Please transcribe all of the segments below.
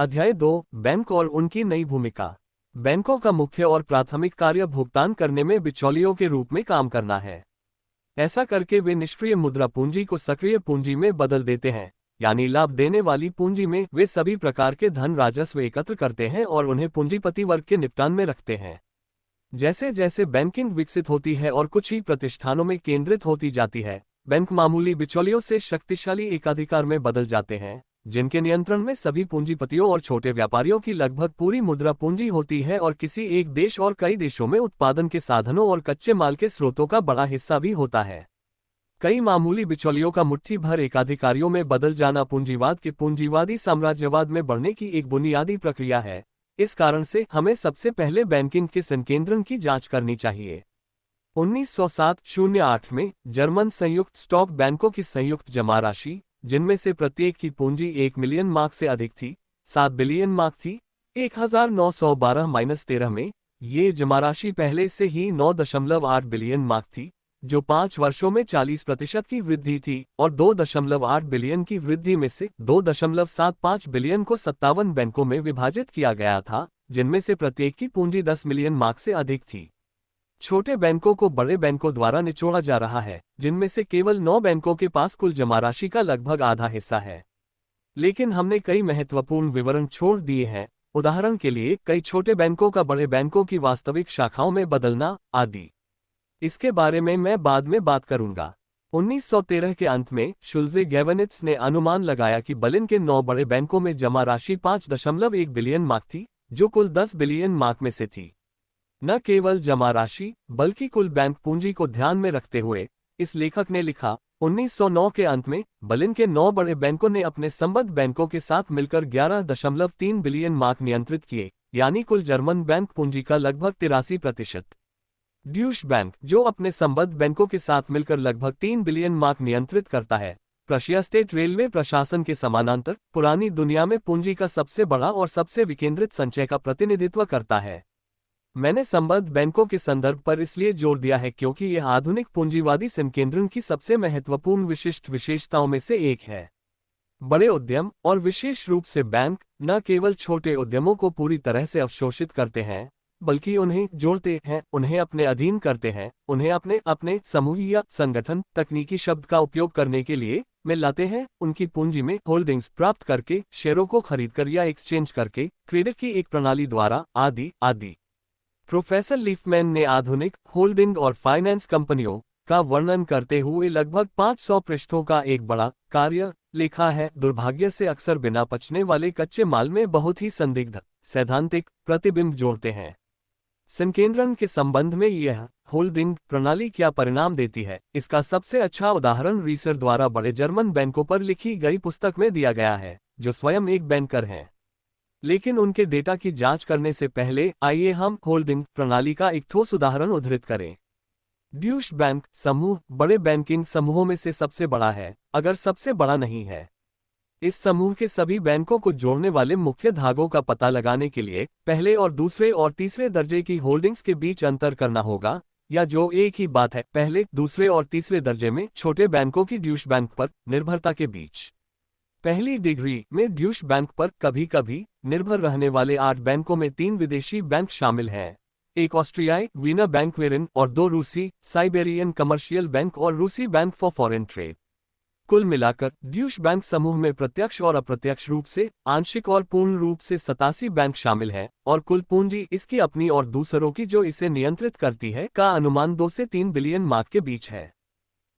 अध्याय 2 बैंक और उनकी नई भूमिका। बैंकों का मुख्य और प्राथमिक कार्य भुगतान करने में बिचौलियों के रूप में काम करना है। ऐसा करके वे निष्क्रिय मुद्रा पूंजी को सक्रिय पूंजी में बदल देते हैं, यानी लाभ देने वाली पूंजी में वे सभी प्रकार के धन राजस्व एकत्र करते हैं और उन्हें पूंजीपति वर्ग के निपटान में रखते हैं। जैसे जैसे बैंकिंग विकसित होती है और कुछ ही प्रतिष्ठानों में केंद्रित होती जाती है, बैंक मामूली बिचौलियों से शक्तिशाली एकाधिकार में बदल जाते हैं, जिनके नियंत्रण में सभी पूंजीपतियों और छोटे व्यापारियों की लगभग पूरी मुद्रा पूंजी होती है और किसी एक देश और कई देशों में उत्पादन के साधनों और कच्चे माल के स्रोतों का बड़ा हिस्सा भी होता है। कई मामूली बिचौलियों का मुट्ठी भर एकाधिकारियों में बदल जाना पूंजीवाद के पूंजीवादी साम्राज्यवाद में बढ़ने की एक बुनियादी प्रक्रिया है। इस कारण से हमें सबसे पहले बैंकिंग के संकेंद्रण की जांच करनी चाहिए। 1907-08 में जर्मन संयुक्त स्टॉक बैंकों की संयुक्त जमा राशि, जिनमें से प्रत्येक की पूंजी 1 मिलियन मार्क से अधिक थी, 7 बिलियन मार्क थी, 1912-13 में ये जमा राशि पहले से ही 9.8 बिलियन मार्क थी, जो 5 वर्षों में 40% की वृद्धि थी, और 2.8 बिलियन की वृद्धि में से 2.75 बिलियन को 57 बैंकों में विभाजित किया गया था, जिनमें से प्रत्येक की पूंजी 10 मिलियन मार्क से अधिक थी। छोटे बैंकों को बड़े बैंकों द्वारा निचोड़ा जा रहा है, जिनमें से केवल 9 बैंकों के पास कुल जमा राशि का लगभग आधा हिस्सा है। लेकिन हमने कई महत्वपूर्ण विवरण छोड़ दिए हैं, उदाहरण के लिए कई छोटे बैंकों का बड़े बैंकों की वास्तविक शाखाओं में बदलना आदि। इसके बारे में मैं बाद में बात करूंगा। 1913 के अंत में शुल्जे गैवनिट्स ने अनुमान लगाया कि बर्लिन के 9 बड़े बैंकों में जमा राशि 5.1 बिलियन मार्क थी, जो कुल 10 बिलियन मार्क में से थी। न केवल जमा राशि बल्कि कुल बैंक पूंजी को ध्यान में रखते हुए इस लेखक ने लिखा, 1909 के अंत में बर्लिन के 9 बड़े बैंकों ने अपने संबद्ध बैंकों के साथ मिलकर 11.3 बिलियन मार्क नियंत्रित किए, यानी कुल जर्मन बैंक पूंजी का लगभग 83%। ड्यूश बैंक, जो अपने संबद्ध बैंकों के साथ मिलकर लगभग 3 बिलियन मार्क नियंत्रित करता है, प्रशिया स्टेट रेलवे प्रशासन के समानांतर पुरानी दुनिया में पूंजी का सबसे बड़ा और सबसे विकेंद्रित संचय का प्रतिनिधित्व करता है। मैंने संबद्ध बैंकों के संदर्भ पर इसलिए जोर दिया है क्योंकि यह आधुनिक पूंजीवादी संकेंद्रण की सबसे महत्वपूर्ण विशिष्ट विशेषताओं में से एक है। बड़े उद्यम और विशेष रूप से बैंक न केवल छोटे उद्यमों को पूरी तरह से अवशोषित करते हैं, बल्कि उन्हें जोड़ते हैं, उन्हें अपने अधीन करते हैं, उन्हें अपने समूह या संगठन, तकनीकी शब्द का उपयोग करने के लिए, में लाते हैं, उनकी पूंजी में होल्डिंग्स प्राप्त करके, शेयरों को खरीदकर या एक्सचेंज करके, क्रेडिट की एक प्रणाली द्वारा, आदि आदि। प्रोफेसर लीफमैन ने आधुनिक होल्डिंग और फाइनेंस कंपनियों का वर्णन करते हुए लगभग 500 पृष्ठों का एक बड़ा कार्य लिखा है। दुर्भाग्य से अक्सर बिना पचने वाले कच्चे माल में बहुत ही संदिग्ध सैद्धांतिक प्रतिबिंब जोड़ते हैं। संकेंद्रण के संबंध में यह होल्डिंग प्रणाली क्या परिणाम देती है, इसका सबसे अच्छा उदाहरण रीसर द्वारा बड़े जर्मन बैंकों पर लिखी गई पुस्तक में दिया गया है, जो स्वयं एक बैंकर हैं। लेकिन उनके डेटा की जांच करने से पहले आइए हम होल्डिंग प्रणाली का एक ठोस उदाहरण उद्धृत करें। ड्यूश बैंक समूह बड़े बैंकिंग समूहों में से सबसे बड़ा है, अगर सबसे बड़ा नहीं है। इस समूह के सभी बैंकों को जोड़ने वाले मुख्य धागों का पता लगाने के लिए पहले और दूसरे और तीसरे दर्जे की होल्डिंग्स के बीच अंतर करना होगा, या जो एक ही बात है, पहले, दूसरे और तीसरे दर्जे में छोटे बैंकों की ड्यूश बैंक पर निर्भरता के बीच। पहली डिग्री में ड्यूश बैंक पर कभी कभी निर्भर रहने वाले 8 बैंकों में 3 विदेशी बैंक शामिल हैं, एक ऑस्ट्रियाई वीना बैंक वेरिन और 2 रूसी साइबेरियन कमर्शियल बैंक और रूसी बैंक फॉर फॉरेन ट्रेड। कुल मिलाकर ड्यूश बैंक समूह में प्रत्यक्ष और अप्रत्यक्ष रूप से, आंशिक और पूर्ण रूप से 87 बैंक शामिल हैं, और कुल पूंजी इसकी अपनी और दूसरों की जो इसे नियंत्रित करती है का अनुमान 2 से 3 बिलियन मार्क के बीच है।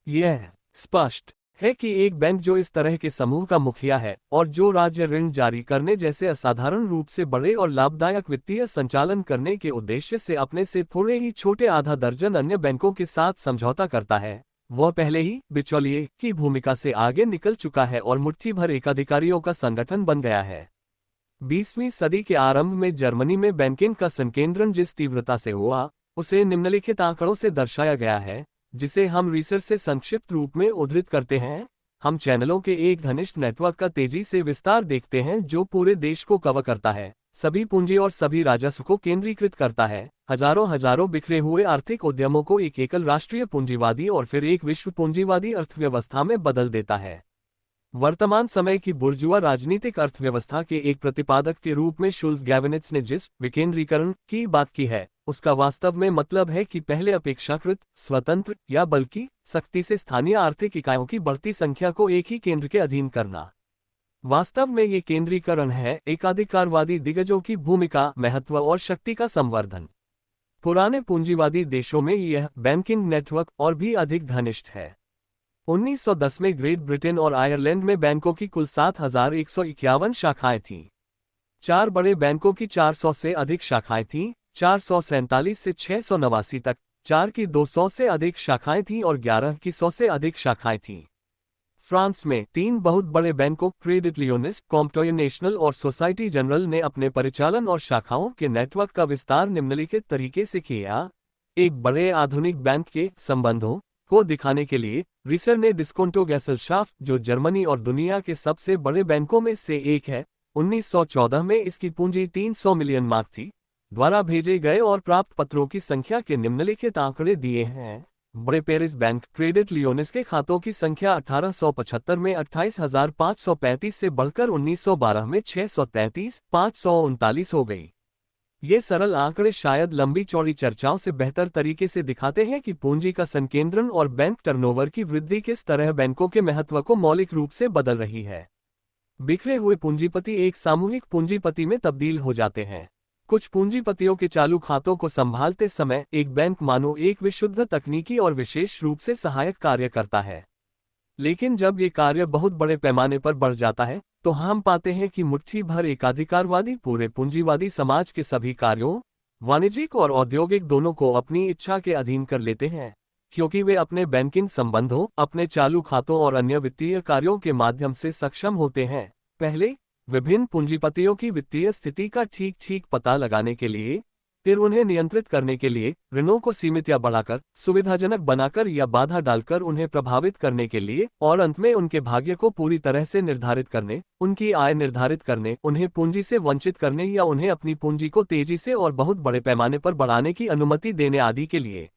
यह स्पष्ट है कि एक बैंक जो इस तरह के समूह का मुखिया है और जो राज्य ऋण जारी करने जैसे असाधारण रूप से बड़े और लाभदायक वित्तीय संचालन करने के उद्देश्य से अपने से थोड़े ही छोटे आधा दर्जन अन्य बैंकों के साथ समझौता करता है, वह पहले ही बिचौलिए की भूमिका से आगे निकल चुका है और मुट्ठी भर एकाधिकारियों का संगठन बन गया है। 20वीं सदी के आरंभ में जर्मनी में बैंकिंग का संकेंद्रण जिस तीव्रता से हुआ, उसे निम्नलिखित आंकड़ों से दर्शाया गया है, जिसे हम रिसर्च से संक्षिप्त रूप में उद्धृत करते हैं। हम चैनलों के एक घनिष्ठ नेटवर्क का तेजी से विस्तार देखते हैं जो पूरे देश को कवर करता है, सभी पूंजी और सभी राजस्व को केंद्रीकृत करता है, हजारों बिखरे हुए आर्थिक उद्यमों को एक एकल राष्ट्रीय पूंजीवादी और फिर एक विश्व पूंजीवादी अर्थव्यवस्था में बदल देता है। वर्तमान समय की बुर्जुआ राजनीतिक अर्थव्यवस्था के एक प्रतिपादक के रूप में शुल्स गैविनेट्स ने जिस विकेंद्रीकरण की बात की है, उसका वास्तव में मतलब है कि पहले अपेक्षाकृत स्वतंत्र या बल्कि सख्ती से स्थानीय आर्थिक इकाइयों की बढ़ती संख्या को एक ही केंद्र के अधीन करना। वास्तव में ये केंद्रीकरण है एकाधिकारवादी दिग्गजों की भूमिका, महत्व और शक्ति का संवर्धन। पुराने पूंजीवादी देशों में यह बैंकिंग नेटवर्क और भी अधिक घनिष्ठ है। 1910 में ग्रेट ब्रिटेन और आयरलैंड में बैंकों की कुल 7,151 शाखाएं थीं। 4 बड़े बैंकों की 400 से अधिक शाखाएं थीं, 447 से 689 तक, 4 की 200 से अधिक शाखाएं थीं और 11 की 100 से अधिक शाखाएं थीं। फ्रांस में 3 बहुत बड़े बैंकों क्रेडिट लियोनिस, कॉम्पटोय नेशनल और सोसाइटी जनरल ने अपने परिचालन और शाखाओं के नेटवर्क का विस्तार निम्नलिखित तरीके से किया। एक बड़े आधुनिक बैंक के संबंधों को दिखाने के लिए रिसर ने डिस्कोंटो गैसेलशाफ्ट, जो जर्मनी और दुनिया के सबसे बड़े बैंकों में से एक है, 1914 में इसकी पूंजी 300 मिलियन मार्क थी, द्वारा भेजे गए और प्राप्त पत्रों की संख्या के निम्नलिखित आंकड़े दिए हैं। बड़े पेरिस बैंक क्रेडिट लियोनिस के खातों की संख्या 1875 में 28,535 से बढ़कर 1912 में 633,539 हो गई। ये सरल आंकड़े शायद लंबी चौड़ी चर्चाओं से बेहतर तरीके से दिखाते हैं कि पूंजी का संकेंद्रण और बैंक टर्नओवर की वृद्धि किस तरह बैंकों के महत्व को मौलिक रूप से बदल रही है। बिखरे हुए पूंजीपति एक सामूहिक पूंजीपति में तब्दील हो जाते हैं। कुछ पूंजीपतियों के चालू खातों को संभालते समय एक बैंक मानो एक विशुद्ध तकनीकी और विशेष रूप से सहायक कार्य करता है। लेकिन जब ये कार्य बहुत बड़े पैमाने पर बढ़ जाता है, तो हम पाते हैं कि मुट्ठी भर एकाधिकारवादी पूरे पूंजीवादी समाज के सभी कार्यों, वाणिज्यिक और औद्योगिक दोनों को अपनी इच्छा के अधीन कर लेते हैं, क्योंकि वे अपने बैंकिंग संबंधों, अपने चालू खातों और अन्य वित्तीय कार्यों के माध्यम से सक्षम होते हैं। पहले विभिन्न पूंजीपतियों की वित्तीय स्थिति का ठीक ठीक पता लगाने के लिए, फिर उन्हें नियंत्रित करने के लिए, ऋणों को सीमित या बढ़ाकर, सुविधाजनक बनाकर या बाधा डालकर उन्हें प्रभावित करने के लिए, और अंत में उनके भाग्य को पूरी तरह से निर्धारित करने, उनकी आय निर्धारित करने, उन्हें पूंजी से वंचित करने या उन्हें अपनी पूंजी को तेजी से और बहुत बड़े पैमाने पर बढ़ाने की अनुमति देने आदि के लिए।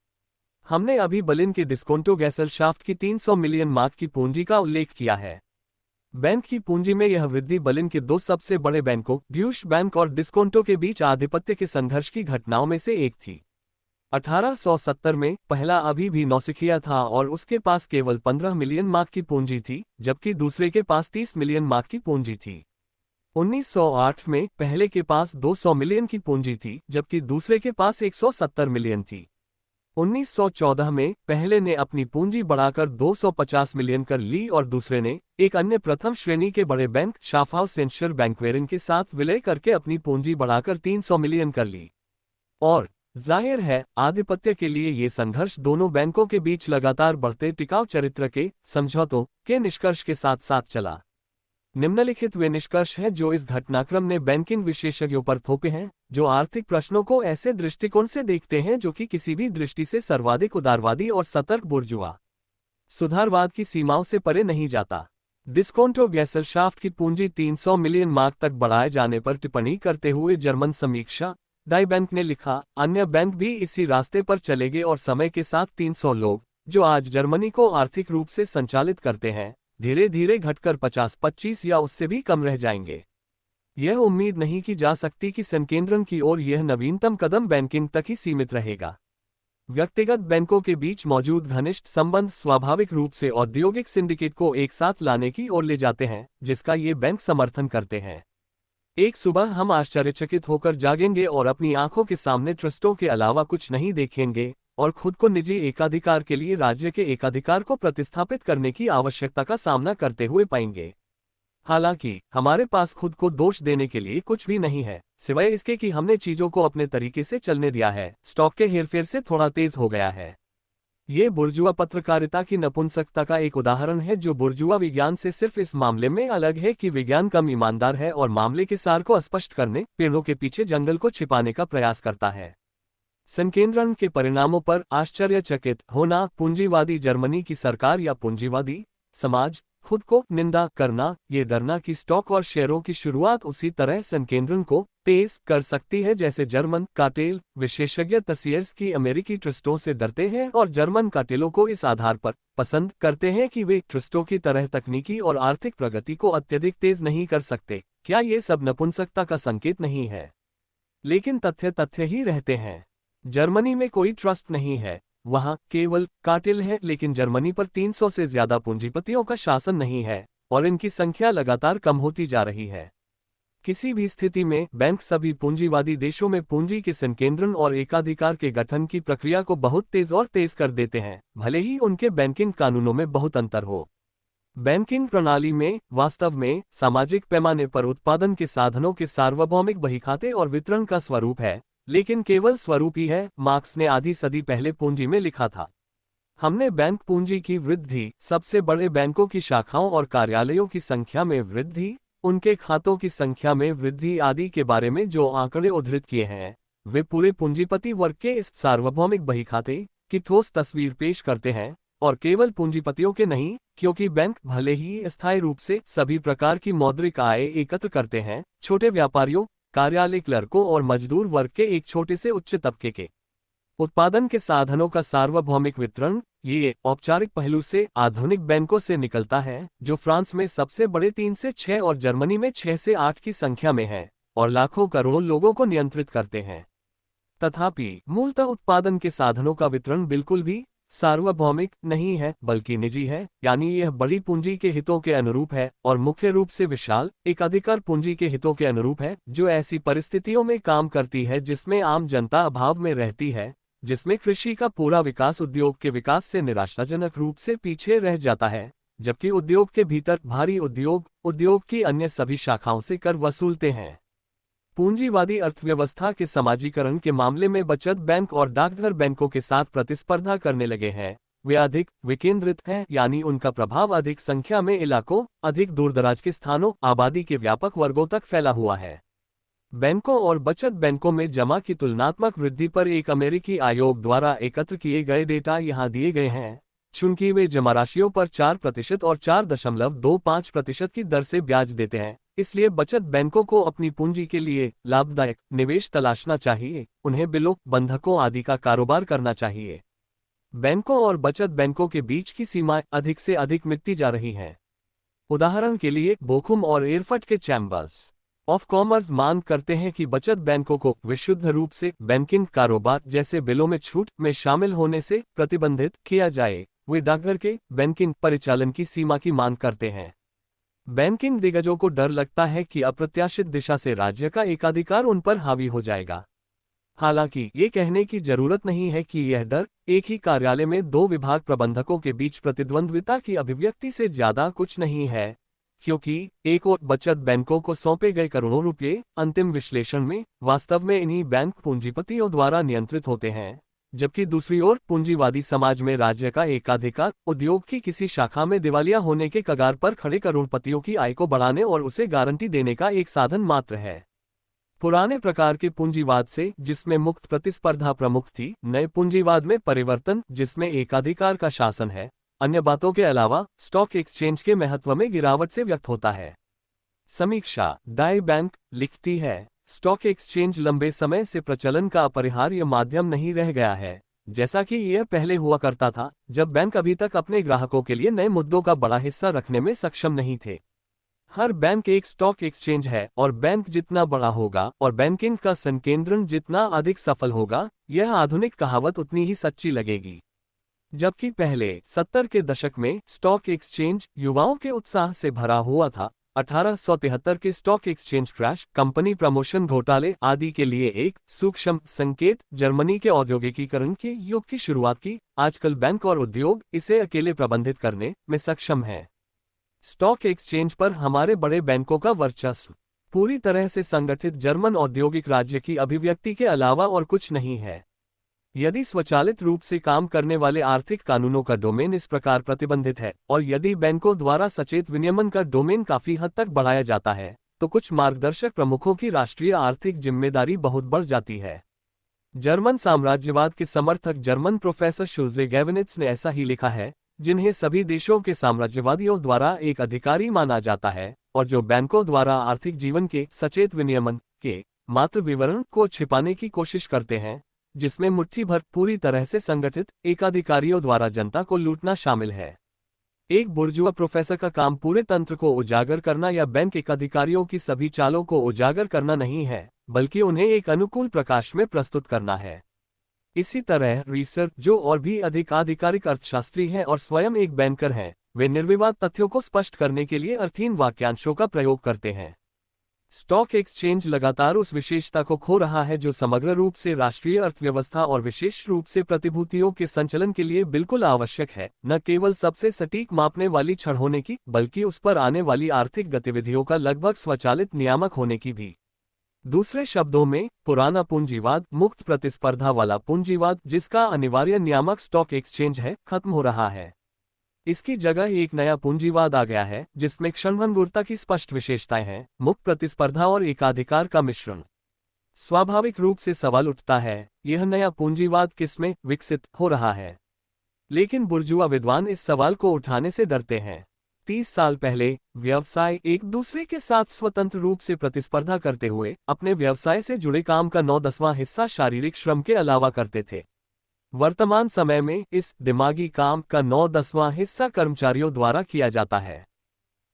हमने अभी बर्लिन के डिस्कोंटो गैसेलशाफ्ट की 300 मिलियन मार्क की पूंजी का उल्लेख किया है। बैंक की पूंजी में यह वृद्धि बर्लिन के 2 सबसे बड़े बैंकों ड्यूश बैंक और डिस्कोंटो के बीच आधिपत्य के संघर्ष की घटनाओं में से एक थी। 1870 में पहला अभी भी नौसिखिया था और उसके पास केवल 15 मिलियन मार्क की पूंजी थी, जबकि दूसरे के पास 30 मिलियन मार्क की पूंजी थी। 1908 में पहले के पास 200 मिलियन की पूंजी थी, जबकि दूसरे के पास 170 मिलियन थी। 1914 में पहले ने अपनी पूंजी बढ़ाकर 250 मिलियन कर ली और दूसरे ने एक अन्य प्रथम श्रेणी के बड़े बैंक शाफहाउसेनशर बैंकवेरिन के साथ विलय करके अपनी पूंजी बढ़ाकर 300 मिलियन कर ली। और जाहिर है, आधिपत्य के लिए ये संघर्ष दोनों बैंकों के बीच लगातार बढ़ते टिकाऊ चरित्र के समझौतों के निष्कर्ष के साथ साथ चला। निम्नलिखित वे निष्कर्ष हैं जो इस घटनाक्रम ने बैंकिंग विशेषज्ञों पर थोपे हैं, जो आर्थिक प्रश्नों को ऐसे दृष्टिकोण से देखते हैं जो कि किसी भी दृष्टि से सर्वाधिक उदारवादी और सतर्क बुर्जुआ सुधारवाद की सीमाओं से परे नहीं जाता। डिस्कोंटो गैसेलशाफ्ट की पूंजी 300 मिलियन मार्क तक बढ़ाए जाने पर टिप्पणी करते हुए जर्मन समीक्षा डाई बैंक ने लिखा, अन्य बैंक भी इसी रास्ते पर चलेंगे और समय के साथ 300 लोग, जो आज जर्मनी को आर्थिक रूप से संचालित करते हैं, धीरे धीरे घटकर 50-25 या उससे भी कम रह जाएंगे। यह उम्मीद नहीं की जा सकती कि संकेंद्रण की ओर यह नवीनतम कदम बैंकिंग तक ही सीमित रहेगा। व्यक्तिगत बैंकों के बीच मौजूद घनिष्ठ संबंध स्वाभाविक रूप से औद्योगिक सिंडिकेट को एक साथ लाने की ओर ले जाते हैं, जिसका ये बैंक समर्थन करते हैं। एक सुबह हम आश्चर्यचकित होकर जागेंगे और अपनी आंखों के सामने ट्रस्टों के अलावा कुछ नहीं देखेंगे और खुद को निजी एकाधिकार के लिए राज्य के एकाधिकार को प्रतिस्थापित करने की आवश्यकता का सामना करते हुए पाएंगे। हालांकि हमारे पास खुद को दोष देने के लिए कुछ भी नहीं है, सिवाय इसके कि हमने चीजों को अपने तरीके से चलने दिया है, स्टॉक के हेरफेर से थोड़ा तेज हो गया है। ये बुर्जुआ पत्रकारिता की नपुंसकता का एक उदाहरण है, जो बुर्जुआ विज्ञान से सिर्फ इस मामले में अलग है कि विज्ञान कम ईमानदार है और मामले के सार को स्पष्ट करने, पेड़ों के पीछे जंगल को छिपाने का प्रयास करता है। संकेंद्रण के परिणामों पर आश्चर्यचकित होना पूंजीवादी जर्मनी की सरकार या पूंजीवादी समाज खुद को निंदा करना, ये डरना कि स्टॉक और शेयरों की शुरुआत उसी तरह संकेंद्रण को तेज कर सकती है जैसे जर्मन कार्टेल विशेषज्ञ तसियर्स की अमेरिकी ट्रस्टों से डरते हैं और जर्मन कार्टेलों को इस आधार पर पसंद करते हैं कि वे ट्रस्टों की तरह तकनीकी और आर्थिक प्रगति को अत्यधिक तेज नहीं कर सकते। क्या ये सब नपुंसकता का संकेत नहीं है? लेकिन तथ्य ही रहते हैं। जर्मनी में कोई ट्रस्ट नहीं है, वहां केवल कार्टेल है, लेकिन जर्मनी पर 300 से ज्यादा पूंजीपतियों का शासन नहीं है और इनकी संख्या लगातार कम होती जा रही है। किसी भी स्थिति में बैंक सभी पूंजीवादी देशों में पूंजी के संकेंद्रण और एकाधिकार के गठन की प्रक्रिया को बहुत तेज कर देते हैं, भले ही उनके बैंकिंग कानूनों में बहुत अंतर हो। बैंकिंग प्रणाली में वास्तव में सामाजिक पैमाने पर उत्पादन के साधनों के सार्वभौमिक बहीखाते और वितरण का स्वरूप है, लेकिन केवल स्वरूप ही है। मार्क्स ने आधी सदी पहले पूंजी में लिखा था, हमने बैंक पूंजी की वृद्धि, सबसे बड़े बैंकों की शाखाओं और कार्यालयों की संख्या में वृद्धि, उनके खातों की संख्या में वृद्धि आदि के बारे में जो आंकड़े उद्धृत किए हैं, वे पूरे पूंजीपति वर्ग के इस सार्वभौमिक बहीखाते की ठोस तस्वीर पेश करते हैं और केवल पूंजीपतियों के नहीं, क्योंकि बैंक भले ही अस्थायी रूप से सभी प्रकार की मौद्रिक आय एकत्र करते हैं, छोटे व्यापारियों, कार्यालय क्लर्कों और मजदूर वर्ग के एक छोटे से उच्च तबके के उत्पादन के साधनों का सार्वभौमिक वितरण, ये औपचारिक पहलू से आधुनिक बैंकों से निकलता है, जो फ्रांस में सबसे बड़े 3 से 6 और जर्मनी में 6 से 8 की संख्या में है और लाखों करोड़ों लोगों को नियंत्रित करते हैं। तथापि मूलतः उत्पादन के साधनों का वितरण बिल्कुल भी सार्वभौमिक नहीं है, बल्कि निजी है, यानी यह बड़ी पूंजी के हितों के अनुरूप है और मुख्य रूप से विशाल एकाधिकार पूंजी के हितों के अनुरूप है, जो ऐसी परिस्थितियों में काम करती है जिसमें आम जनता अभाव में रहती है, जिसमें कृषि का पूरा विकास उद्योग के विकास से निराशाजनक रूप से पीछे रह जाता है, जबकि उद्योग के भीतर भारी उद्योग की अन्य सभी शाखाओं से कर वसूलते हैं। पूंजीवादी अर्थव्यवस्था के समाजीकरण के मामले में बचत बैंक और डाकघर बैंकों के साथ प्रतिस्पर्धा करने लगे हैं। वे अधिक विकेंद्रित हैं, यानी उनका प्रभाव अधिक संख्या में इलाकों, अधिक दूरदराज के स्थानों, आबादी के व्यापक वर्गों तक फैला हुआ है। बैंकों और बचत बैंकों में जमा की तुलनात्मक वृद्धि पर एक अमेरिकी आयोग द्वारा एकत्र किए गए डेटा यहाँ दिए गए हैं। चूंकि वे जमा राशियों पर 4% और 4.25% की दर से ब्याज देते हैं, इसलिए बचत बैंकों को अपनी पूंजी के लिए लाभदायक निवेश तलाशना चाहिए, उन्हें बिलों, बंधकों आदि का कारोबार करना चाहिए। बैंकों और बचत बैंकों के बीच की सीमाएं अधिक से अधिक मिटती जा रही हैं। उदाहरण के लिए बोखुम और एयरफट के चैम्बर्स ऑफ कॉमर्स मांग करते हैं कि बचत बैंकों को विशुद्ध रूप से बैंकिंग कारोबार जैसे बिलों में छूट में शामिल होने से प्रतिबंधित किया जाए। वे डाकघर के बैंकिंग परिचालन की सीमा की मांग करते हैं। बैंकिंग दिग्गजों को डर लगता है कि अप्रत्याशित दिशा से राज्य का एकाधिकार उन पर हावी हो जाएगा। हालांकि ये कहने की जरूरत नहीं है कि यह डर एक ही कार्यालय में 2 विभाग प्रबंधकों के बीच प्रतिद्वंद्विता की अभिव्यक्ति से ज्यादा कुछ नहीं है, क्योंकि एक और बचत बैंकों को सौंपे गए करोड़ों रुपये अंतिम विश्लेषण में वास्तव में इन्हीं बैंक पूंजीपतियों द्वारा नियंत्रित होते हैं, जबकि दूसरी ओर पूंजीवादी समाज में राज्य का एकाधिकार उद्योग की किसी शाखा में दिवालिया होने के कगार पर खड़े करोड़पतियों की आय को बढ़ाने और उसे गारंटी देने का एक साधन मात्र है। पुराने प्रकार के पूंजीवाद से, जिसमें मुक्त प्रतिस्पर्धा प्रमुख थी, नए पूंजीवाद में परिवर्तन, जिसमें एकाधिकार का शासन है, अन्य बातों के अलावा स्टॉक एक्सचेंज के महत्व में गिरावट से व्यक्त होता है। समीक्षा डाई बैंक लिखती है, स्टॉक एक्सचेंज लंबे समय से प्रचलन का अपरिहार्य माध्यम नहीं रह गया है, जैसा कि यह पहले हुआ करता था, जब बैंक अभी तक अपने ग्राहकों के लिए नए मुद्दों का बड़ा हिस्सा रखने में सक्षम नहीं थे। हर बैंक एक स्टॉक एक्सचेंज है और बैंक जितना बड़ा होगा और बैंकिंग का संकेंद्रण जितना अधिक सफल होगा, यह आधुनिक कहावत उतनी ही सच्ची लगेगी। जबकि पहले 70 के दशक में स्टॉक एक्सचेंज युवाओं के उत्साह से भरा हुआ था, 1873 के stock exchange crash, company promotion घोटाले आदि के लिए एक सूक्ष्म संकेत जर्मनी के औद्योगिकीकरण के युग की शुरुआत की। आजकल बैंक और उद्योग इसे अकेले प्रबंधित करने में सक्षम है। स्टॉक एक्सचेंज पर हमारे बड़े बैंकों का वर्चस्व पूरी तरह से संगठित जर्मन औद्योगिक राज्य की अभिव्यक्ति के अलावा और कुछ नहीं है। यदि स्वचालित रूप से काम करने वाले आर्थिक कानूनों का डोमेन इस प्रकार प्रतिबंधित है और यदि बैंकों द्वारा सचेत विनियमन का डोमेन काफी हद तक बढ़ाया जाता है, तो कुछ मार्गदर्शक प्रमुखों की राष्ट्रीय आर्थिक जिम्मेदारी बहुत बढ़ जाती है। जर्मन साम्राज्यवाद के समर्थक जर्मन प्रोफेसर शुल्जे गैवनिट्ज ने ऐसा ही लिखा है, जिन्हें सभी देशों के साम्राज्यवादियों द्वारा एक अधिकारी माना जाता है और जो बैंकों द्वारा आर्थिक जीवन के सचेत विनियमन के मात्र विवरण को छिपाने की कोशिश करते हैं, जिसमें मुट्ठी भर पूरी तरह से संगठित एकाधिकारियों द्वारा जनता को लूटना शामिल है। एक बुर्जुआ प्रोफेसर का काम पूरे तंत्र को उजागर करना या बैंक एकाधिकारियों की सभी चालों को उजागर करना नहीं है, बल्कि उन्हें एक अनुकूल प्रकाश में प्रस्तुत करना है। इसी तरह रिसर्च जो और भी अधिक आधिकारिक अर्थशास्त्री हैं और स्वयं एक बैंकर हैं, वे निर्विवाद तथ्यों को स्पष्ट करने के लिए अर्थहीन वाक्यांशों का प्रयोग करते हैं। स्टॉक एक्सचेंज लगातार उस विशेषता को खो रहा है जो समग्र रूप से राष्ट्रीय अर्थव्यवस्था और विशेष रूप से प्रतिभूतियों के संचलन के लिए बिल्कुल आवश्यक है, न केवल सबसे सटीक मापने वाली छड़ होने की, बल्कि उस पर आने वाली आर्थिक गतिविधियों का लगभग स्वचालित नियामक होने की भी। दूसरे शब्दों में, पुराना पूंजीवाद, मुक्त प्रतिस्पर्धा वाला पूंजीवाद, जिसका अनिवार्य नियामक स्टॉक एक्सचेंज है, खत्म हो रहा है। इसकी जगह एक नया पूंजीवाद आ गया है, जिसमें क्षणभंगुरता की स्पष्ट विशेषताएं हैं, मुक्त प्रतिस्पर्धा और एकाधिकार का मिश्रण। स्वाभाविक रूप से सवाल उठता है, यह नया पूंजीवाद किसमें विकसित हो रहा है? लेकिन बुर्जुआ विद्वान इस सवाल को उठाने से डरते हैं। 30 साल पहले व्यवसाय एक दूसरे के साथ स्वतंत्र रूप से प्रतिस्पर्धा करते हुए अपने व्यवसाय से जुड़े काम का 9/10वां हिस्सा शारीरिक श्रम के अलावा करते थे। वर्तमान समय में इस दिमागी काम का 9/10वां हिस्सा कर्मचारियों द्वारा किया जाता है।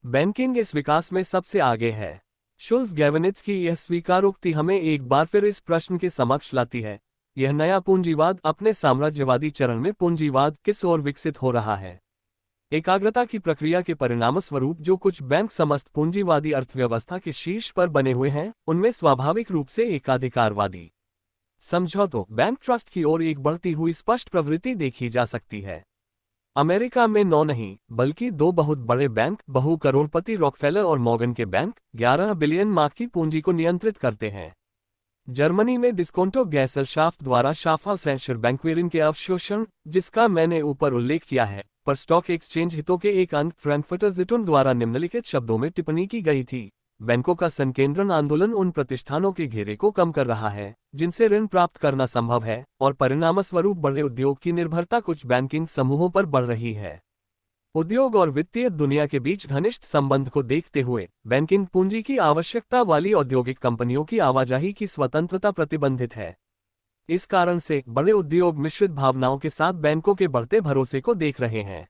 बैंकिंग इस विकास में सबसे आगे है। शुल्स गैवनिट्स की यह स्वीकारोक्ति हमें एक बार फिर इस प्रश्न के समक्ष लाती है, यह नया पूंजीवाद अपने साम्राज्यवादी चरण में पूंजीवाद किस ओर विकसित हो रहा है? एकाग्रता की प्रक्रिया के परिणामस्वरूप जो कुछ बैंक समस्त पूंजीवादी अर्थव्यवस्था के शीर्ष पर बने हुए हैं, उनमें स्वाभाविक रूप से एकाधिकारवादी समझौतों, बैंक ट्रस्ट की ओर एक बढ़ती हुई स्पष्ट प्रवृत्ति देखी जा सकती है। अमेरिका में 9 नहीं, बल्कि 2 बहुत बड़े बैंक, बहु करोड़पति रॉकफेलर और मॉर्गन के बैंक, 11 बिलियन मार्क की पूंजी को नियंत्रित करते हैं। जर्मनी में डिस्कोंटो गैसेलशाफ्ट द्वारा शाफाउसेंशर बैंकवेरिन के अवशोषण, जिसका मैंने ऊपर उल्लेख किया है, पर स्टॉक एक्सचेंज हितों के एक अंक फ्रैंकफर्टर ज़ेटून द्वारा निम्नलिखित शब्दों में टिप्पणी की गई थी: बैंकों का संकेंद्रण आंदोलन उन प्रतिष्ठानों के घेरे को कम कर रहा है जिनसे ऋण प्राप्त करना संभव है, और परिणामस्वरूप बड़े उद्योग की निर्भरता कुछ बैंकिंग समूहों पर बढ़ रही है। उद्योग और वित्तीय दुनिया के बीच घनिष्ठ संबंध को देखते हुए बैंकिंग पूंजी की आवश्यकता वाली औद्योगिक कंपनियों की आवाजाही की स्वतंत्रता प्रतिबंधित है। इस कारण से बड़े उद्योग मिश्रित भावनाओं के साथ बैंकों के बढ़ते भरोसे को देख रहे हैं।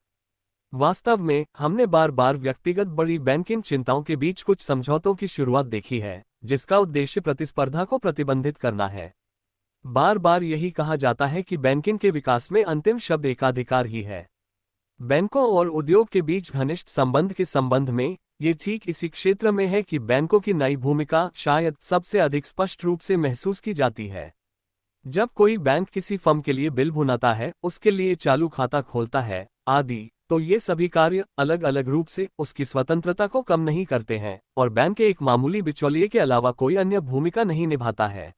वास्तव में हमने बार बार व्यक्तिगत बड़ी बैंकिंग चिंताओं के बीच कुछ समझौतों की शुरुआत देखी है, जिसका उद्देश्य प्रतिस्पर्धा को प्रतिबंधित करना है। बार बार यही कहा जाता है कि बैंकिंग के विकास में अंतिम शब्द एकाधिकार ही है। बैंकों और उद्योग के बीच घनिष्ठ संबंध के संबंध में ये ठीक इसी क्षेत्र में है कि बैंकों की नई भूमिका शायद सबसे अधिक स्पष्ट रूप से महसूस की जाती है। जब कोई बैंक किसी फर्म के लिए बिल भुनाता है, उसके लिए चालू खाता खोलता है आदि, तो ये सभी कार्य अलग अलग रूप से उसकी स्वतंत्रता को कम नहीं करते हैं और बैंक के एक मामूली बिचौलिए के अलावा कोई अन्य भूमिका नहीं निभाता है।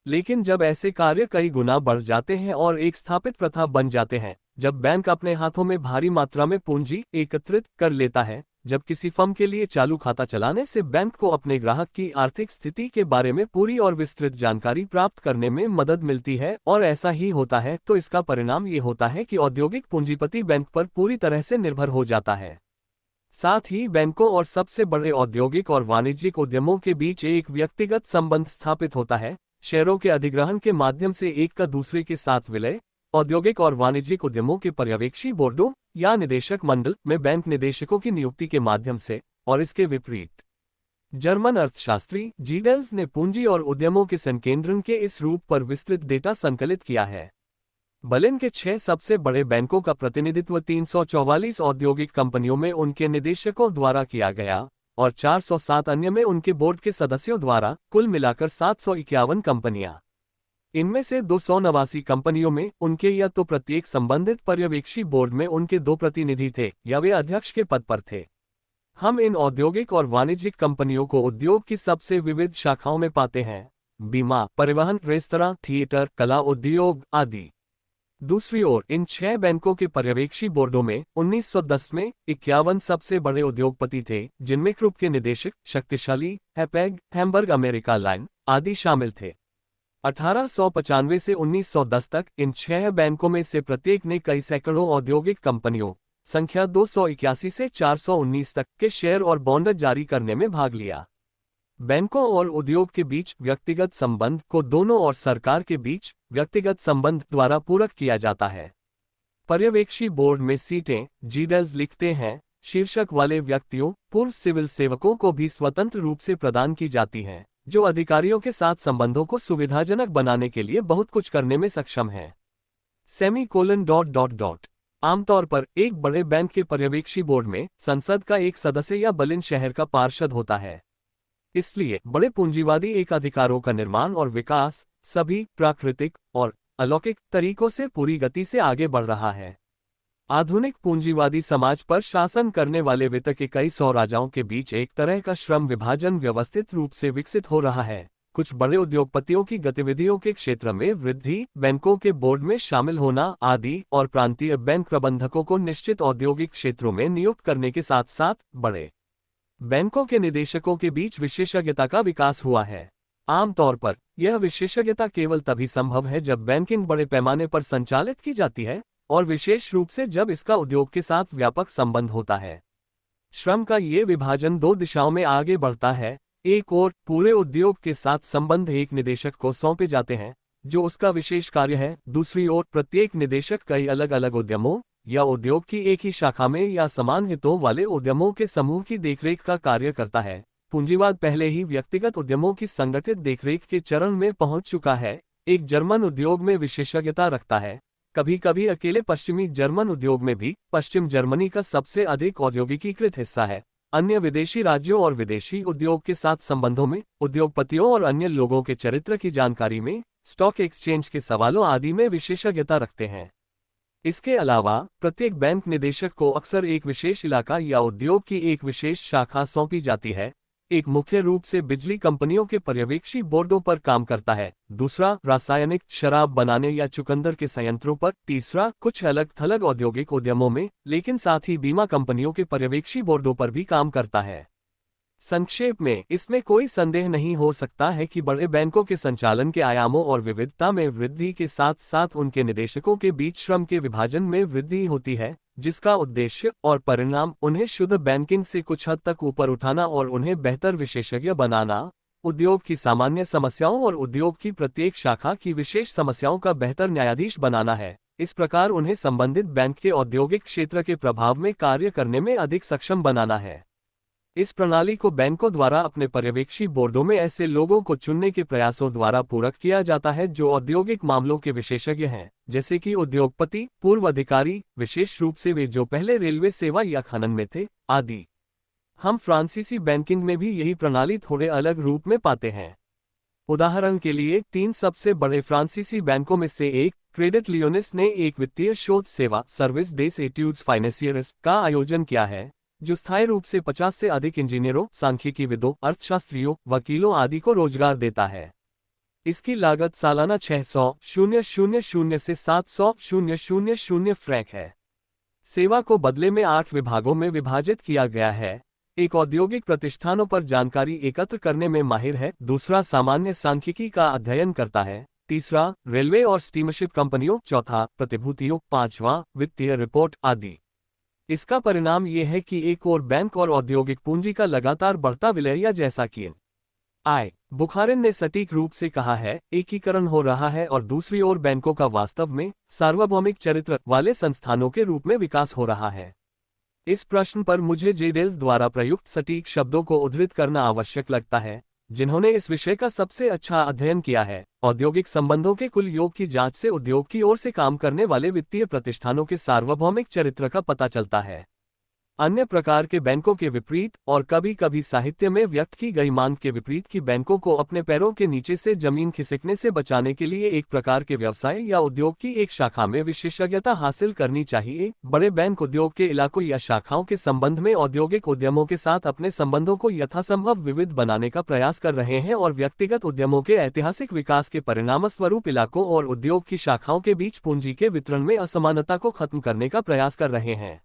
लेकिन जब ऐसे कार्य कई गुना बढ़ जाते हैं और एक स्थापित प्रथा बन जाते हैं, जब बैंक अपने हाथों में भारी मात्रा में पूंजी एकत्रित कर लेता है, जब किसी फर्म के लिए चालू खाता चलाने से बैंक को अपने ग्राहक की आर्थिक स्थिति के बारे में पूरी और विस्तृत जानकारी प्राप्त करने में मदद मिलती है और ऐसा ही होता है, तो इसका परिणाम ये होता है कि औद्योगिक पूंजीपति बैंक पर पूरी तरह से निर्भर हो जाता है। साथ ही बैंकों और सबसे बड़े औद्योगिक और वाणिज्यिक उद्यमों के बीच एक व्यक्तिगत संबंध स्थापित होता है, शेयरों के अधिग्रहण के माध्यम से एक का दूसरे के साथ विलय। औद्योगिक और वाणिज्यिक उद्यमों के पर्यवेक्षी बोर्डों या निदेशक मंडल में बैंक निदेशकों की नियुक्ति के माध्यम से, और इसके विपरीत। जर्मन अर्थशास्त्री जीडेल्स ने पूंजी और उद्यमों के संकेंद्रण के इस रूप पर विस्तृत डेटा संकलित किया है। बर्लिन के 6 सबसे बड़े बैंकों का प्रतिनिधित्व 344 औद्योगिक कंपनियों में उनके निदेशकों द्वारा किया गया और 407 अन्य में उनके बोर्ड के सदस्यों द्वारा, कुल मिलाकर 751 कंपनियां। इनमें से 289 कंपनियों में उनके या तो प्रत्येक संबंधित पर्यवेक्षी बोर्ड में उनके 2 प्रतिनिधि थे या वे अध्यक्ष के पद पर थे। हम इन औद्योगिक और वाणिज्यिक कंपनियों को उद्योग की सबसे विविध शाखाओं में पाते हैं: बीमा, परिवहन, रेस्तरां, थिएटर, कला उद्योग आदि। दूसरी ओर इन 6 बैंकों के पर्यवेक्षी बोर्डों में 1910 में 51 सबसे बड़े उद्योगपति थे, जिनमें क्रुप के निदेशक, शक्तिशाली, हैपेग, हैम्बर्ग अमेरिका लाइन आदि शामिल थे। 1895 से 1910 तक इन 6 बैंकों में से प्रत्येक ने कई सैकड़ों औद्योगिक कंपनियों, संख्या 281 से 419 तक के शेयर और बॉन्ड जारी करने में भाग लिया। बैंकों और उद्योग के बीच व्यक्तिगत संबंध को दोनों और सरकार के बीच व्यक्तिगत संबंध द्वारा पूरक किया जाता है। पर्यवेक्षी बोर्ड में सीटें, जीडेल्स लिखते हैं, शीर्षक वाले व्यक्तियों, पूर्व सिविल सेवकों को भी स्वतंत्र रूप से प्रदान की जाती हैं, जो अधिकारियों के साथ संबंधों को सुविधाजनक बनाने के लिए बहुत कुछ करने में सक्षम हैं। सेमीकोलन ... आमतौर पर एक बड़े बैंक के पर्यवेक्षी बोर्ड में संसद का एक सदस्य या बलिन शहर का पार्षद होता है। इसलिए बड़े पूंजीवादी एकाधिकारों का निर्माण और विकास सभी प्राकृतिक और अलौकिक तरीकों से पूरी गति से आगे बढ़ रहा है। आधुनिक पूंजीवादी समाज पर शासन करने वाले वित्त के कई सौ राजाओं के बीच एक तरह का श्रम विभाजन व्यवस्थित रूप से विकसित हो रहा है। कुछ बड़े उद्योगपतियों की गतिविधियों के क्षेत्र में वृद्धि, बैंकों के बोर्ड में शामिल होना आदि और प्रांतीय बैंक प्रबंधकों को निश्चित औद्योगिक क्षेत्रों में नियुक्त करने के साथ साथ बड़े बैंकों के निदेशकों के बीच विशेषज्ञता का विकास हुआ है। आमतौर पर यह विशेषज्ञता केवल तभी संभव है जब बैंकिंग बड़े पैमाने पर संचालित की जाती है और विशेष रूप से जब इसका उद्योग के साथ व्यापक संबंध होता है। श्रम का ये विभाजन दो दिशाओं में आगे बढ़ता है। एक ओर पूरे उद्योग के साथ संबंध एक निदेशक को सौंपे जाते हैं जो उसका विशेष कार्य है। दूसरी ओर प्रत्येक निदेशक कई अलग अलग उद्यमों या उद्योग की एक ही शाखा में या समान हितों वाले उद्यमों के समूह की देखरेख का कार्य करता है। पूंजीवाद पहले ही व्यक्तिगत उद्यमों की संगठित देखरेख के चरण में पहुंच चुका है। एक जर्मन उद्योग में विशेषज्ञता रखता है, कभी कभी अकेले पश्चिमी जर्मन उद्योग में भी। पश्चिम जर्मनी का सबसे अधिक औद्योगिकीकृत हिस्सा है। अन्य विदेशी राज्यों और विदेशी उद्योग के साथ संबंधों में, उद्योगपतियों और अन्य लोगों के चरित्र की जानकारी में, स्टॉक एक्सचेंज के सवालों आदि में विशेषज्ञता रखते हैं। इसके अलावा प्रत्येक बैंक निदेशक को अक्सर एक विशेष इलाका या उद्योग की एक विशेष शाखा सौंपी जाती है। एक मुख्य रूप से बिजली कंपनियों के पर्यवेक्षी बोर्डों पर काम करता है, दूसरा रासायनिक, शराब बनाने या चुकंदर के संयंत्रों पर, तीसरा कुछ अलग थलग औद्योगिक उद्यमों में, लेकिन साथ ही बीमा कंपनियों के पर्यवेक्षी बोर्डों पर भी काम करता है। संक्षेप में, इसमें कोई संदेह नहीं हो सकता है कि बड़े बैंकों के संचालन के आयामों और विविधता में वृद्धि के साथ साथ उनके निदेशकों के बीच श्रम के विभाजन में वृद्धि होती है, जिसका उद्देश्य और परिणाम उन्हें शुद्ध बैंकिंग से कुछ हद तक ऊपर उठाना और उन्हें बेहतर विशेषज्ञ बनाना, उद्योग की सामान्य समस्याओं और उद्योग की प्रत्येक शाखा की विशेष समस्याओं का बेहतर न्यायाधीश बनाना है। इस प्रकार उन्हें संबंधित बैंक के औद्योगिक क्षेत्र के प्रभाव में कार्य करने में अधिक सक्षम बनाना है। इस प्रणाली को बैंकों द्वारा अपने पर्यवेक्षी बोर्डों में ऐसे लोगों को चुनने के प्रयासों द्वारा पूरक किया जाता है जो औद्योगिक मामलों के विशेषज्ञ हैं, जैसे कि उद्योगपति, पूर्व अधिकारी, विशेष रूप से वे जो पहले रेलवे सेवा या खनन में थे, आदि। हम फ्रांसीसी बैंकिंग में भी यही प्रणाली थोड़े अलग रूप में पाते हैं। उदाहरण के लिए 3 सबसे बड़े फ्रांसीसी बैंकों में से एक, क्रेडिट लियोनिस ने एक वित्तीय शोध सेवा सर्विस डेस एट्यूड्स फाइनेंसियर्स का आयोजन किया है, जो स्थायी रूप से 50 से अधिक इंजीनियरों, सांख्यिकीविदों, अर्थशास्त्रियों, वकीलों आदि को रोजगार देता है। इसकी लागत सालाना 600,000 से 700,000 फ्रैंक है। सेवा को बदले में 8 विभागों में विभाजित किया गया है। एक औद्योगिक प्रतिष्ठानों पर जानकारी एकत्र करने में माहिर है, दूसरा सामान्य सांख्यिकी का अध्ययन करता है, तीसरा रेलवे और स्टीमरशिप कंपनियों, चौथा प्रतिभूतियों, पांचवां वित्तीय रिपोर्ट आदि। इसका परिणाम ये है कि एक और बैंक और औद्योगिक पूंजी का लगातार बढ़ता विलय या जैसा कि बुखारिन ने सटीक रूप से कहा है, एकीकरण हो रहा है और दूसरी ओर बैंकों का वास्तव में सार्वभौमिक चरित्र वाले संस्थानों के रूप में विकास हो रहा है। इस प्रश्न पर मुझे जेडेल्स द्वारा प्रयुक्त सटीक शब्दों को उद्धृत करना आवश्यक लगता है, जिन्होंने इस विषय का सबसे अच्छा अध्ययन किया है। औद्योगिक संबंधों के कुल योग की जांच से उद्योग की ओर से काम करने वाले वित्तीय प्रतिष्ठानों के सार्वभौमिक चरित्र का पता चलता है। अन्य प्रकार के बैंकों के विपरीत, और कभी कभी साहित्य में व्यक्त की गई मांग के विपरीत कि बैंकों को अपने पैरों के नीचे से जमीन खिसकने से बचाने के लिए एक प्रकार के व्यवसाय या उद्योग की एक शाखा में विशेषज्ञता हासिल करनी चाहिए, बड़े बैंक उद्योग के इलाकों या शाखाओं के संबंध में औद्योगिक उद्यमों के साथ अपने संबंधों को यथासंभव विविध बनाने का प्रयास कर रहे हैं और व्यक्तिगत उद्यमों के ऐतिहासिक विकास के परिणामस्वरूप इलाकों और उद्योग की शाखाओं के बीच पूंजी के वितरण में असमानता को खत्म करने का प्रयास कर रहे हैं।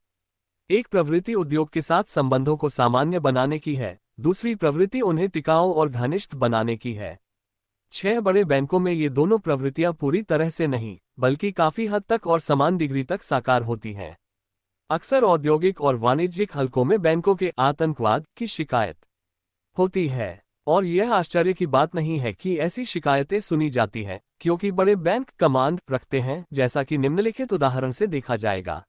एक प्रवृत्ति उद्योग के साथ संबंधों को सामान्य बनाने की है, दूसरी प्रवृत्ति उन्हें टिकाऊ और घनिष्ठ बनाने की है। 6 बड़े बैंकों में ये दोनों प्रवृत्तियां पूरी तरह से नहीं, बल्कि काफी हद तक और समान डिग्री तक साकार होती हैं। अक्सर औद्योगिक और वाणिज्यिक हलकों में बैंकों के आतंकवाद की शिकायत होती है, और यह आश्चर्य की बात नहीं है कि ऐसी शिकायतें सुनी जाती हैं, क्योंकि बड़े बैंक कमांड रखते हैं, जैसा कि निम्नलिखित उदाहरण से देखा जाएगा।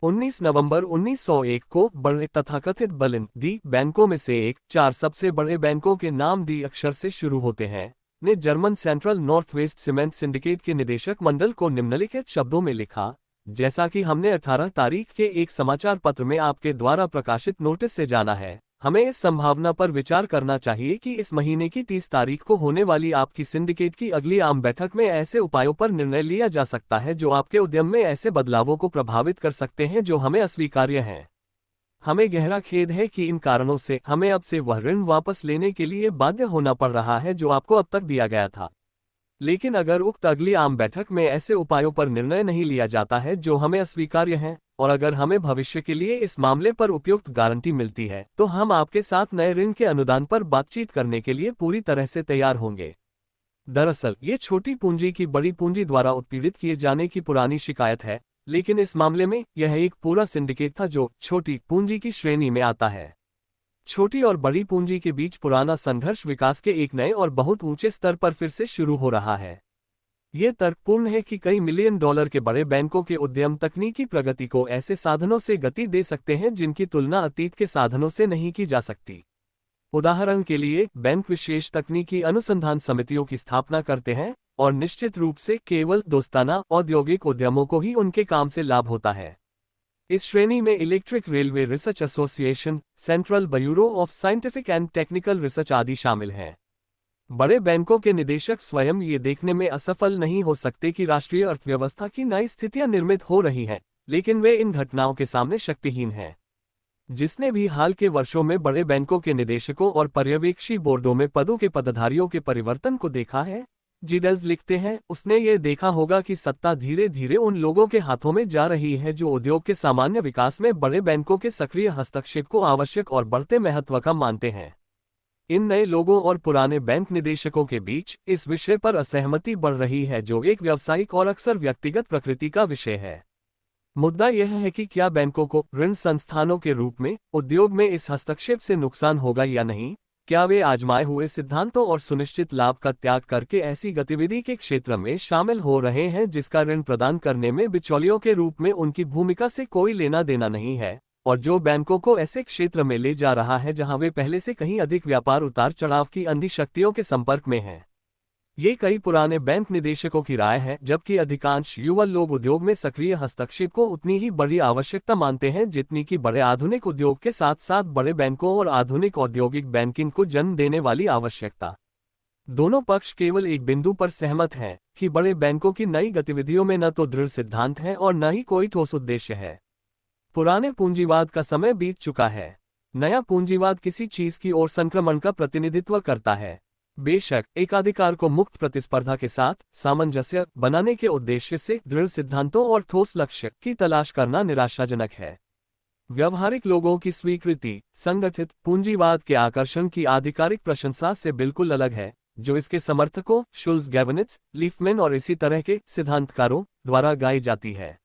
19 नवंबर 1901 को बड़े तथाकथित बलिन डी बैंकों में से एक, 4 सबसे बड़े बैंकों के नाम डी अक्षर से शुरू होते हैं, ने German central north west cement syndicate के निदेशक मंडल को निम्नलिखित शब्दों में लिखा, जैसा कि हमने 18 तारीख के एक समाचार पत्र में आपके द्वारा प्रकाशित नोटिस से जाना है। हमें इस संभावना पर विचार करना चाहिए कि इस महीने की 30 तारीख को होने वाली आपकी सिंडिकेट की अगली आम बैठक में ऐसे उपायों पर निर्णय लिया जा सकता है जो आपके उद्यम में ऐसे बदलावों को प्रभावित कर सकते हैं जो हमें अस्वीकार्य हैं। हमें गहरा खेद है कि इन कारणों से हमें अब से वह ऋण वापस लेने के लिए बाध्य होना पड़ रहा है जो आपको अब तक दिया गया था। लेकिन अगर उक्त अगली आम बैठक में ऐसे उपायों पर निर्णय नहीं लिया जाता है जो हमें अस्वीकार्य हैं, और अगर हमें भविष्य के लिए इस मामले पर उपयुक्त गारंटी मिलती है, तो हम आपके साथ नए ऋण के अनुदान पर बातचीत करने के लिए पूरी तरह से तैयार होंगे। दरअसल ये छोटी पूंजी की बड़ी पूंजी द्वारा उत्पीड़ित किए जाने की पुरानी शिकायत है, लेकिन इस मामले में यह एक पूरा सिंडिकेट था जो छोटी पूंजी की श्रेणी में आता है। छोटी और बड़ी पूंजी के बीच पुराना संघर्ष विकास के एक नए और बहुत ऊंचे स्तर पर फिर से शुरू हो रहा है। ये तर्कपूर्ण है कि कई मिलियन डॉलर के बड़े बैंकों के उद्यम तकनीकी प्रगति को ऐसे साधनों से गति दे सकते हैं जिनकी तुलना अतीत के साधनों से नहीं की जा सकती। उदाहरण के लिए, बैंक विशेष तकनीकी अनुसंधान समितियों की स्थापना करते हैं, और निश्चित रूप से केवल दोस्ताना औद्योगिक उद्यमों को ही उनके काम से लाभ होता है। इस श्रेणी में electric railway research association, central bureau of scientific and technical research आदि शामिल हैं। बड़े बैंकों के निदेशक स्वयं ये देखने में असफल नहीं हो सकते कि राष्ट्रीय अर्थव्यवस्था की नई स्थितियां निर्मित हो रही हैं, लेकिन वे इन घटनाओं के सामने शक्तिहीन हैं। जिसने भी हाल के वर्षों में बड़े बैंकों के निदेशकों और पर्यवेक्षी बोर्डों में पदों के पदाधिकारियों के परिवर्तन को देखा है, जीडल्स लिखते हैं, उसने ये देखा होगा कि सत्ता धीरे धीरे उन लोगों के हाथों में जा रही है जो उद्योग के सामान्य विकास में बड़े बैंकों के सक्रिय हस्तक्षेप को आवश्यक और बढ़ते महत्व का मानते हैं। इन नए लोगों और पुराने बैंक निदेशकों के बीच इस विषय पर असहमति बढ़ रही है जो एक व्यावसायिक और अक्सर व्यक्तिगत प्रकृति का विषय है। मुद्दा यह है कि क्या बैंकों को ऋण संस्थानों के रूप में उद्योग में इस हस्तक्षेप से नुकसान होगा या नहीं। क्या वे आजमाए हुए सिद्धांतों और सुनिश्चित लाभ का त्याग करके ऐसी गतिविधि के क्षेत्र में शामिल हो रहे हैं जिसका ऋण प्रदान करने में बिचौलियों के रूप में उनकी भूमिका से कोई लेना देना नहीं है, और जो बैंकों को ऐसे क्षेत्र में ले जा रहा है जहां वे पहले से कहीं अधिक व्यापार उतार चढ़ाव की अंधी शक्तियों के संपर्क में हैं। ये कई पुराने बैंक निदेशकों की राय है, जबकि अधिकांश युवा लोग उद्योग में सक्रिय हस्तक्षेप को उतनी ही बड़ी आवश्यकता मानते हैं जितनी कि बड़े आधुनिक उद्योग के साथ साथ बड़े बैंकों और आधुनिक औद्योगिक बैंकिंग को जन्म देने वाली आवश्यकता। दोनों पक्ष केवल एक बिंदु पर सहमत हैं कि बड़े बैंकों की नई गतिविधियों में न तो दृढ़ सिद्धांत है और न ही कोई ठोस उद्देश्य है। पुराने पूंजीवाद का समय बीत चुका है। नया पूंजीवाद किसी चीज की ओर संक्रमण का प्रतिनिधित्व करता है। बेशक एकाधिकार को मुक्त प्रतिस्पर्धा के साथ सामंजस्य बनाने के उद्देश्य से दृढ़ सिद्धांतों और ठोस लक्ष्य की तलाश करना निराशाजनक है। व्यवहारिक लोगों की स्वीकृति संगठित पूंजीवाद के आकर्षण की आधिकारिक प्रशंसा से बिल्कुल अलग है, जो इसके समर्थकों शुल्ज गैवनिट्ज, लीफमैन और इसी तरह के सिद्धांतकारों द्वारा गाई जाती है।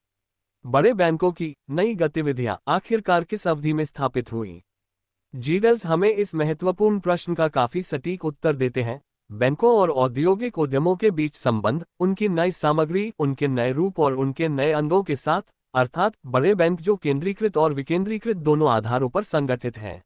बड़े बैंकों की नई गतिविधियां आखिरकार किस अवधि में स्थापित हुई। जीडल्स हमें इस महत्वपूर्ण प्रश्न का काफी सटीक उत्तर देते हैं। बैंकों और औद्योगिक उद्यमों के बीच संबंध उनकी नई सामग्री, उनके नए रूप और उनके नए अंगों के साथ, अर्थात बड़े बैंक जो केंद्रीकृत और विकेंद्रीकृत दोनों आधारों पर संगठित हैं।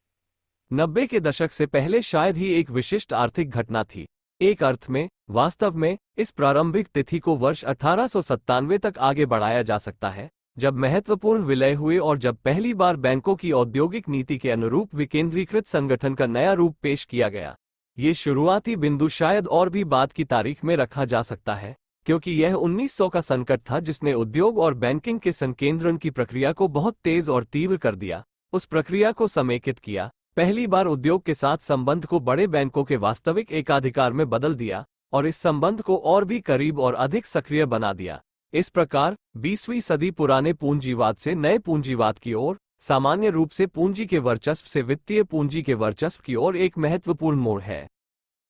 90 के दशक से पहले शायद ही एक विशिष्ट आर्थिक घटना थी। एक अर्थ में, वास्तव में, इस प्रारंभिक तिथि को वर्ष 1897 तक आगे बढ़ाया जा सकता है, जब महत्वपूर्ण विलय हुए और जब पहली बार बैंकों की औद्योगिक नीति के अनुरूप विकेंद्रीकृत संगठन का नया रूप पेश किया गया। ये शुरुआती बिंदु शायद और भी बाद की तारीख में रखा जा सकता है, क्योंकि यह 1900 का संकट था जिसने उद्योग और बैंकिंग के संकेंद्रण की प्रक्रिया को बहुत तेज और तीव्र कर दिया, उस प्रक्रिया को समेकित किया, पहली बार उद्योग के साथ संबंध को बड़े बैंकों के वास्तविक एकाधिकार में बदल दिया, और इस संबंध को और भी करीब और अधिक सक्रिय बना दिया। इस प्रकार 20वीं सदी पुराने पूंजीवाद से नए पूंजीवाद की ओर, सामान्य रूप से पूंजी के वर्चस्व से वित्तीय पूंजी के वर्चस्व की ओर एक महत्वपूर्ण मोड़ है।